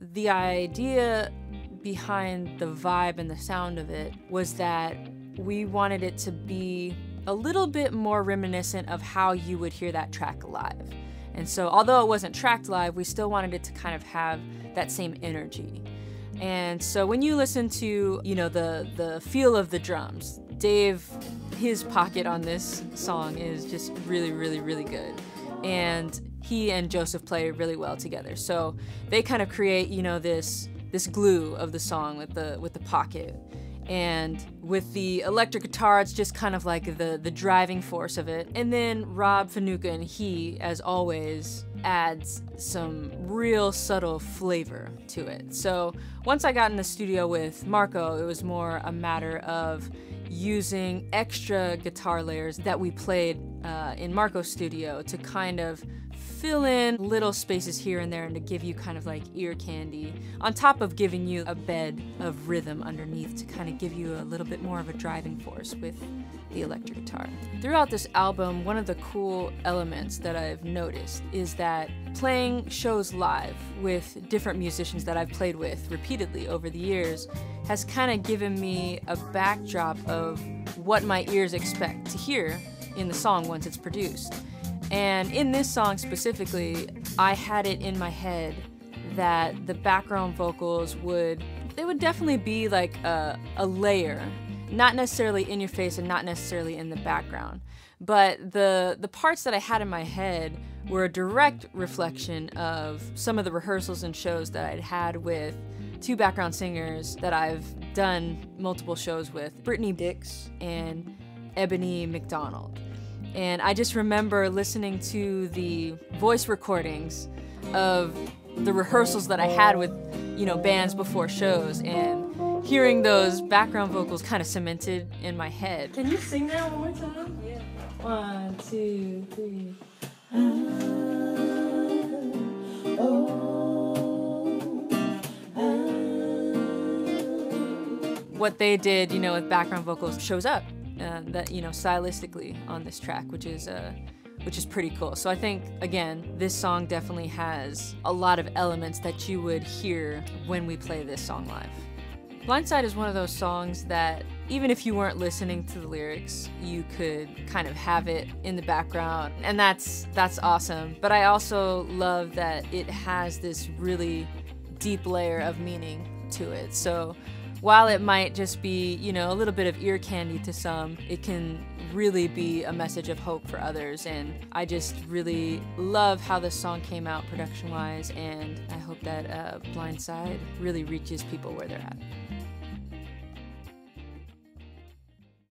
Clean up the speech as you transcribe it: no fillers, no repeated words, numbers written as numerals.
The idea behind the vibe and the sound of it was that we wanted it to be a little bit more reminiscent of how you would hear that track live. And so although it wasn't tracked live, we still wanted it to kind of have that same energy. And so when you listen to, you know, the feel of the drums, Dave, his pocket on this song is just really, really, really good. And he and Joseph play really well together. So they kind of create, you know, this glue of the song with the pocket. And with the electric guitar, it's just kind of like the driving force of it. And then Rob Finucane, he, as always, adds some real subtle flavor to it. So once I got in the studio with Marco, it was more a matter of using extra guitar layers that we played in Marco's studio to kind of fill in little spaces here and there and to give you kind of like ear candy, on top of giving you a bed of rhythm underneath to kind of give you a little bit more of a driving force with the electric guitar. Throughout this album, one of the cool elements that I've noticed is that playing shows live with different musicians that I've played with repeatedly over the years has kind of given me a backdrop of what my ears expect to hear in the song once it's produced. And in this song specifically, I had it in my head that the background vocals would definitely be like a layer, not necessarily in your face and not necessarily in the background. But the parts that I had in my head were a direct reflection of some of the rehearsals and shows that I'd had with two background singers that I've done multiple shows with, Brittany Dix and Ebony McDonald. And I just remember listening to the voice recordings of the rehearsals that I had with, you know, bands before shows, and hearing those background vocals kind of cemented in my head. Can you sing that one more time? Yeah. 1, 2, 3. What they did, you know, with background vocals shows up. That, you know, stylistically on this track, which is pretty cool. So I think, again, this song definitely has a lot of elements that you would hear when we play this song live. Blindside is one of those songs that even if you weren't listening to the lyrics, you could kind of have it in the background, and that's awesome. But I also love that it has this really deep layer of meaning to it. So while it might just be, you know, a little bit of ear candy to some, it can really be a message of hope for others. And I just really love how this song came out production-wise, and I hope that Blindside really reaches people where they're at.